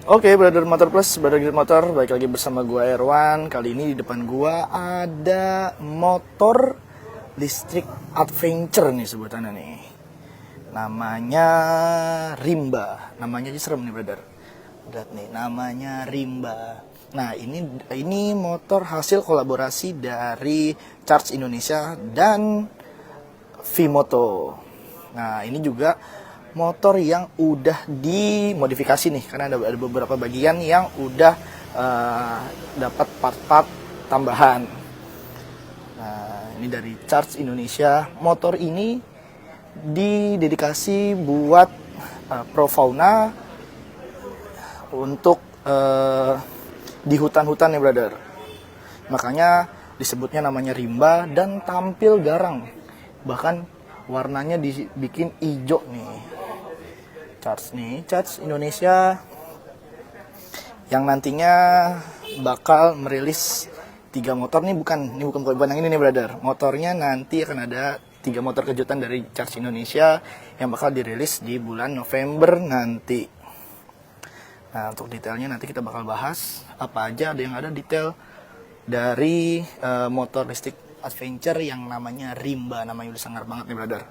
Oke, Brother Motor Plus, Brother Grid Motor, balik lagi bersama gua Erwan. Kali ini di depan gua ada motor listrik adventure nih sebutannya nih. Namanya Rimba. Namanya aja serem nih, Brother. Lihat nih, namanya Rimba. Nah, ini motor hasil kolaborasi dari Charge Indonesia dan Vimoto. Nah, ini juga motor yang udah dimodifikasi nih, karena ada beberapa bagian yang udah dapat part-part tambahan. Nah, ini dari Charge Indonesia. Motor ini didedikasi buat pro fauna untuk di hutan-hutan ya, brother. Makanya disebutnya namanya Rimba dan tampil garang. Bahkan warnanya dibikin hijau nih. Charge Indonesia yang nantinya bakal merilis 3 motor nih, bukan yang ini nih, brother. Motornya nanti akan ada 3 motor kejutan dari Charge Indonesia yang bakal dirilis di bulan November nanti. Nah, untuk detailnya nanti kita bakal bahas apa aja ada yang ada detail dari motor listrik adventure yang namanya Rimba. Namanya udah sangar banget nih, brother.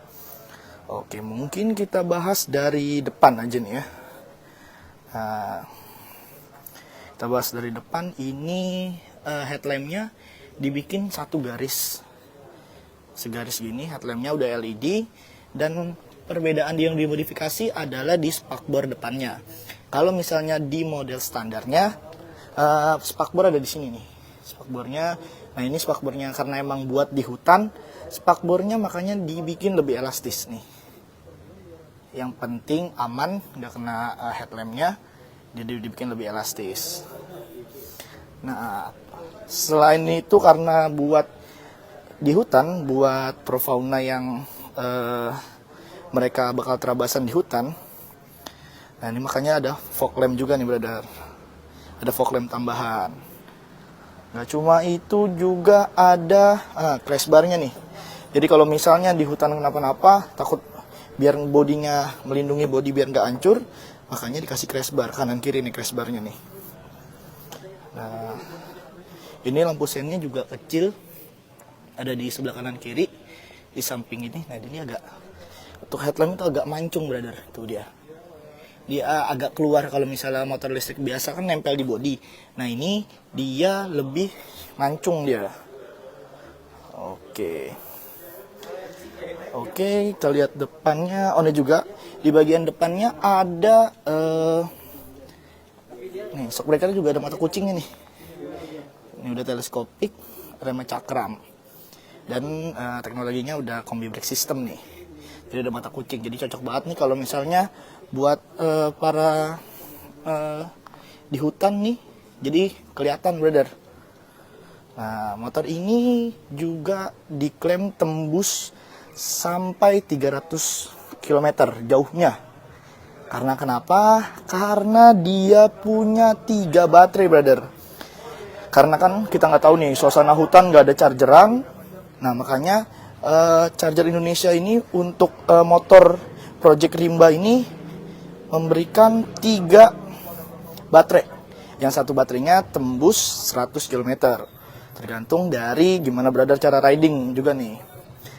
Oke, mungkin kita bahas dari depan aja nih ya. Nah, kita bahas dari depan. Ini headlampnya dibikin satu garis, segaris gini. Headlampnya udah LED dan perbedaan yang dimodifikasi adalah di spakbor depannya. Kalau misalnya di model standarnya, spakbor ada di sini nih. Spakbornya, nah ini spakbornya karena emang buat di hutan, spakbornya makanya dibikin lebih elastis nih. Yang penting aman, nggak kena headlampnya, jadi dibikin lebih elastis. Nah, selain itu karena buat di hutan, buat pro fauna yang mereka bakal terabasan di hutan. Nah, ini makanya ada fog lamp juga nih, brother. Ada fog lamp tambahan. Nggak cuma itu, juga ada crash barnya nih. Jadi kalau misalnya di hutan kenapa-napa, takut biar bodinya melindungi bodi biar nggak hancur, makanya dikasih crash bar kanan kiri nih, crash barnya nih. Nah, ini lampu sennya juga kecil, ada di sebelah kanan kiri, di samping ini. Nah, ini agak, untuk headlamp itu agak mancung, brother. Tuh dia agak keluar. Kalau misalnya motor listrik biasa kan nempel di bodi. Nah, ini dia lebih mancung dia. Oke, kita lihat depannya. Oh, ini juga di bagian depannya ada nih, shock breaker juga ada mata kucingnya nih. Ini udah teleskopik, rem cakram. Dan teknologinya udah kombi brake system nih. Jadi ada mata kucing. Jadi cocok banget nih kalau misalnya buat para di hutan nih. Jadi kelihatan, brother. Nah, motor ini juga diklaim tembus sampai 300 km jauhnya. Karena kenapa? Karena dia punya 3 baterai, brother. Karena kan kita nggak tahu nih, suasana hutan nggak ada chargeran. Nah, makanya Charger Indonesia ini untuk motor Project Rimba ini memberikan 3 baterai. Yang satu baterainya tembus 100 km. Tergantung dari gimana, brother, cara riding juga nih.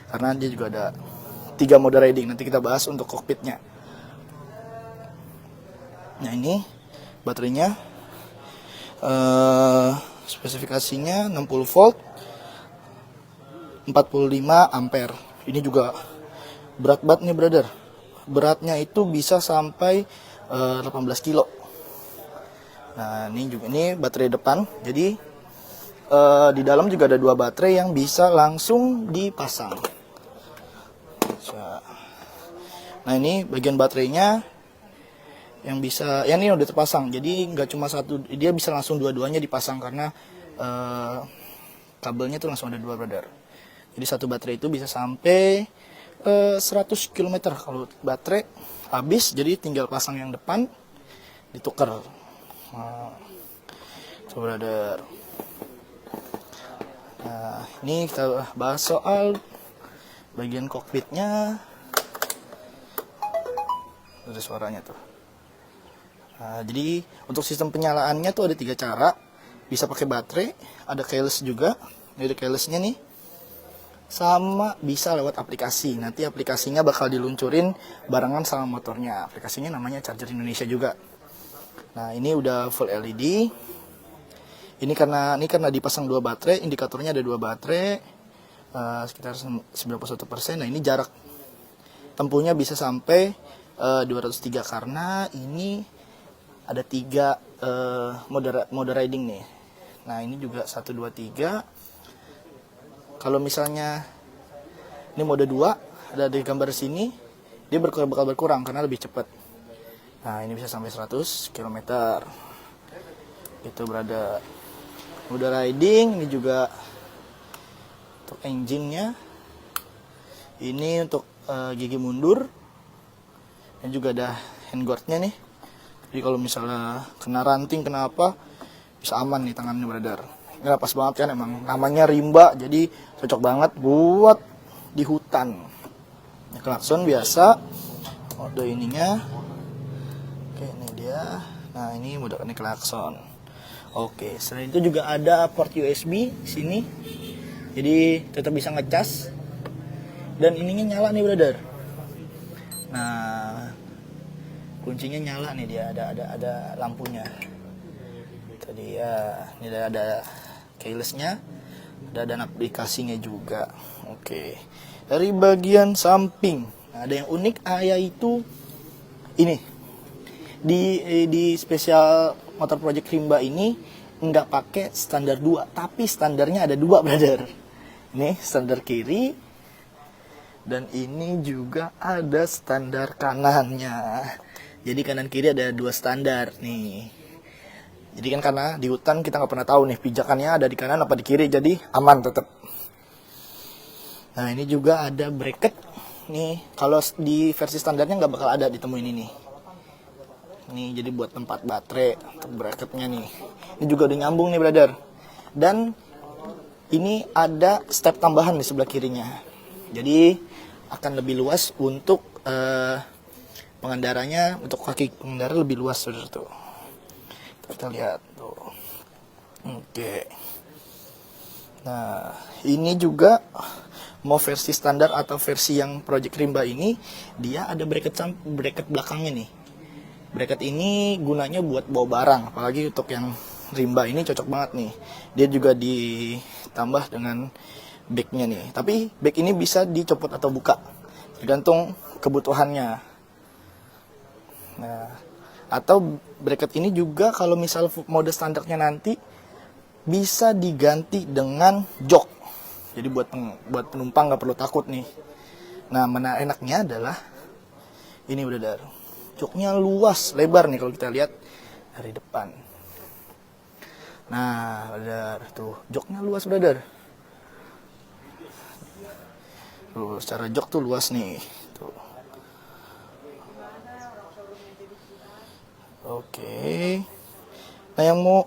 Karena dia juga ada 3 mode riding. Nanti kita bahas untuk kokpitnya. Nah, ini baterainya. Spesifikasinya 60 volt, 45 ampere. Ini juga berat banget nih, brother. Beratnya itu bisa sampai 18 kilo. Nah, ini baterai depan. Jadi di dalam juga ada 2 baterai yang bisa langsung dipasang. Nah, ini bagian baterainya yang bisa, ya ini udah terpasang. Jadi nggak cuma satu, dia bisa langsung dua-duanya dipasang karena kabelnya tuh langsung ada 2, brother. Jadi satu baterai itu bisa sampai 100 km. Kalau baterai habis, jadi tinggal pasang yang depan, ditukar. Nah, coba, brother. Nah, ini kita bahas soal bagian kokpitnya. Ada suaranya tuh. Nah, jadi untuk sistem penyalaannya tuh ada 3 cara. Bisa pakai baterai, ada keyless juga. Ini ada keylessnya nih. Sama bisa lewat aplikasi. Nanti aplikasinya bakal diluncurin barengan sama motornya. Aplikasinya namanya Charger Indonesia juga. Nah, ini udah full LED. Ini karena dipasang 2 baterai, indikatornya ada 2 baterai. Sekitar 91%. Nah, ini jarak tempuhnya bisa sampai 203 karena ini ada 3 mode riding nih. Nah, ini juga 1 2 3. Kalau misalnya ini mode 2, ada di gambar sini, dia bakal berkurang karena lebih cepat. Nah, ini bisa sampai 100 km. Itu berada mode riding, ini juga untuk engine-nya. Ini untuk gigi mundur. Dan juga ada handguard-nya nih. Jadi kalau misalnya kena ranting, kena apa, bisa aman nih tangannya, brother. Nggak pas banget kan, emang namanya rimba, jadi cocok banget buat di hutan. Ini klakson biasa, mode ininya. Oke, ini dia. Nah, ini mode ini klakson. Oke, selain itu juga ada port USB sini. Jadi tetap bisa ngecas. Dan ininya nyala nih, brother. Nah, kuncinya nyala nih, dia ada lampunya. Tadi ya, ini ada keylessnya, ada aplikasinya juga. Oke. Dari bagian samping, nah, ada yang unik yaitu ini. Di spesial motor project Rimba ini nggak pakai standar 2, tapi standarnya ada 2, brother. Ini standar kiri, dan ini juga ada standar kanannya. Jadi kanan kiri ada 2 standar nih. Jadi kan karena di hutan kita nggak pernah tahu nih pijakannya ada di kanan apa di kiri, jadi aman tetap. Nah, ini juga ada bracket nih. Kalau di versi standarnya nggak bakal ada ditemuin ini. Nih, jadi buat tempat baterai untuk bracketnya nih. Ini juga udah nyambung nih, brother. Dan ini ada step tambahan di sebelah kirinya. Jadi akan lebih luas untuk pengendaranya, untuk kaki pengendara lebih luas, saudara tuh. Kita lihat tuh. Oke. Nah, ini juga mau versi standar atau versi yang Project Rimba ini, dia ada bracket belakangnya nih. Bracket ini gunanya buat bawa barang, apalagi untuk yang Rimba ini cocok banget nih. Dia juga ditambah dengan backnya nih. Tapi back ini bisa dicopot atau buka, tergantung kebutuhannya. Nah, atau bracket ini juga kalau misal mode standarnya nanti bisa diganti dengan jok. Jadi buat penumpang nggak perlu takut nih. Nah, mana enaknya adalah ini, brother. Joknya luas, lebar nih kalau kita lihat dari depan. Nah, brother, tuh joknya luas, brother. Tuh, secara jok tuh luas nih. Tuh. Oke. Nah, yang mau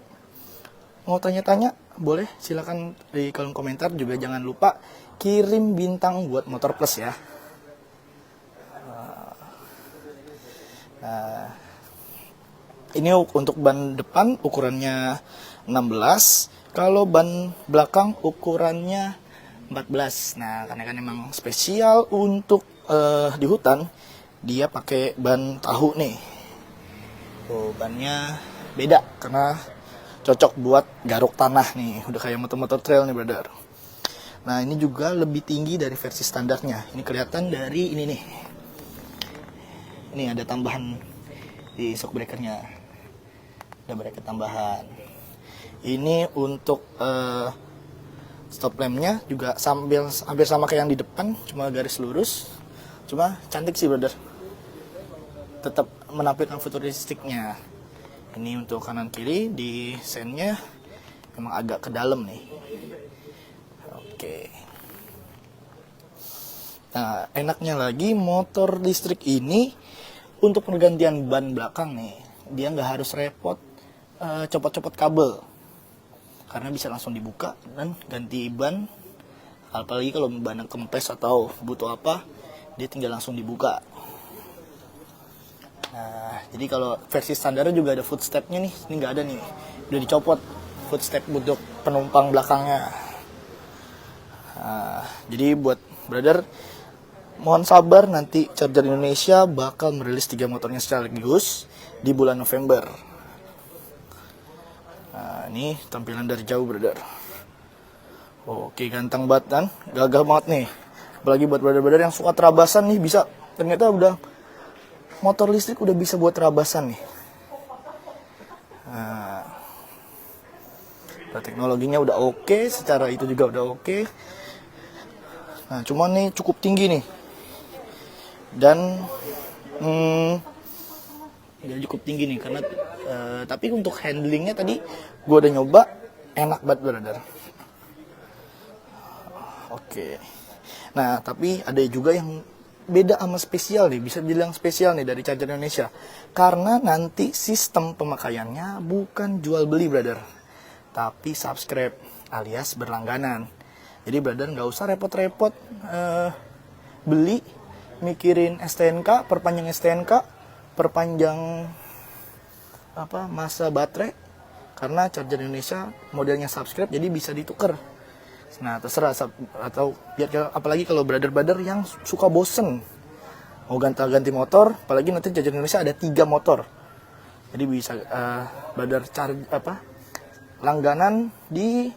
tanya-tanya boleh silakan di kolom komentar. Juga jangan lupa kirim bintang buat Motor Plus ya. Nah, ini untuk ban depan ukurannya 16. Kalau ban belakang ukurannya 14. Nah, karena kan emang spesial untuk di hutan, dia pakai ban tahu nih. Tuh, bannya beda karena cocok buat garuk tanah nih. Udah kayak motor-motor trail nih, brother. Nah, ini juga lebih tinggi dari versi standarnya. Ini kelihatan dari ini nih. Ini ada tambahan di shock breakernya. Ada bracket tambahan. Ini untuk stop lampnya juga hampir sama kayak yang di depan, cuma garis lurus. Cuma cantik sih, brother. Tetap menampilkan futuristiknya. Ini untuk kanan kiri, di sennya memang agak ke dalam nih. Oke. Nah, enaknya lagi motor listrik ini untuk pergantian ban belakang nih, dia nggak harus repot copot-copot kabel, karena bisa langsung dibuka dan ganti ban. Apalagi kalau ban kempes atau butuh apa, dia tinggal langsung dibuka. Nah, jadi kalau versi standarnya juga ada footstepnya nih. Ini nggak ada nih, udah dicopot footstep untuk penumpang belakangnya. Nah, jadi buat brother, mohon sabar, nanti Charger Indonesia bakal merilis 3 motornya sekaligus di bulan November. Nah, ini tampilan dari jauh, brother. Oke, ganteng banget kan? Gagah banget nih. Apalagi buat brother-brother yang suka terabasan nih, bisa. Ternyata udah motor listrik udah bisa buat terabasan nih. Nah, teknologinya udah oke, secara itu juga udah oke. Nah, cuman nih cukup tinggi nih. Dan dia cukup tinggi nih karena tapi untuk handlingnya tadi gue udah nyoba, enak banget, brother. Oke. Nah, tapi ada juga yang beda sama spesial nih, bisa bilang spesial nih dari Charger Indonesia. Karena nanti sistem pemakaiannya bukan jual beli, brother, tapi subscribe alias berlangganan. Jadi brother nggak usah repot-repot beli, mikirin STNK, perpanjang STNK, perpanjang masa baterai, karena Charger Indonesia modelnya subscribe, jadi bisa ditukar. Nah, terserah, atau biar, apalagi kalau brother-brother yang suka bosen mau ganti motor, apalagi nanti Charger Indonesia ada 3 motor, jadi bisa brother langganan di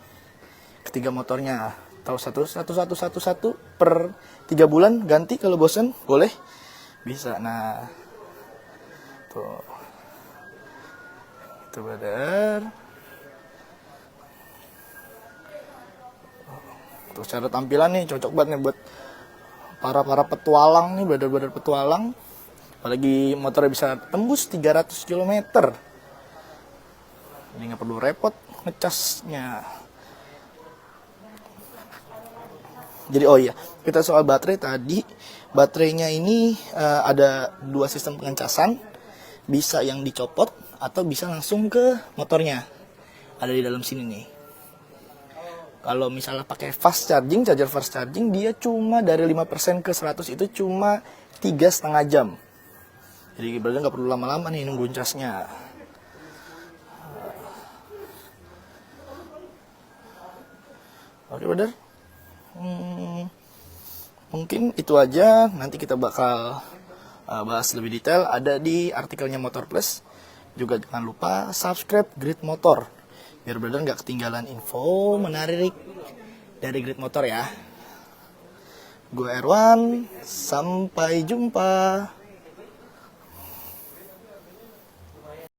ketiga motornya, atau satu per 3 bulan ganti, kalau bosen boleh, bisa. Nah, tuh itu brother. Terus cara tampilan nih cocok banget nih buat para petualang nih, brother-brother petualang. Apalagi motornya bisa tembus 300 km. Jadi nggak perlu repot ngecasnya. Jadi oh iya, kita soal baterai tadi. Baterainya ini ada 2 sistem pengecasan. Bisa yang dicopot atau bisa langsung ke motornya. Ada di dalam sini nih. Kalau misalnya pakai fast charging, charger fast charging, dia cuma dari 5% ke 100 itu cuma 3,5 jam. Jadi brother nggak perlu lama-lama nih nungguin casnya. Oke brother, mungkin itu aja. Nanti kita bakal bahas lebih detail, ada di artikelnya Motor Plus. Juga jangan lupa subscribe Grid Motor, biar brother nggak ketinggalan info menarik dari Grid Motor ya. Gue Erwan, sampai jumpa.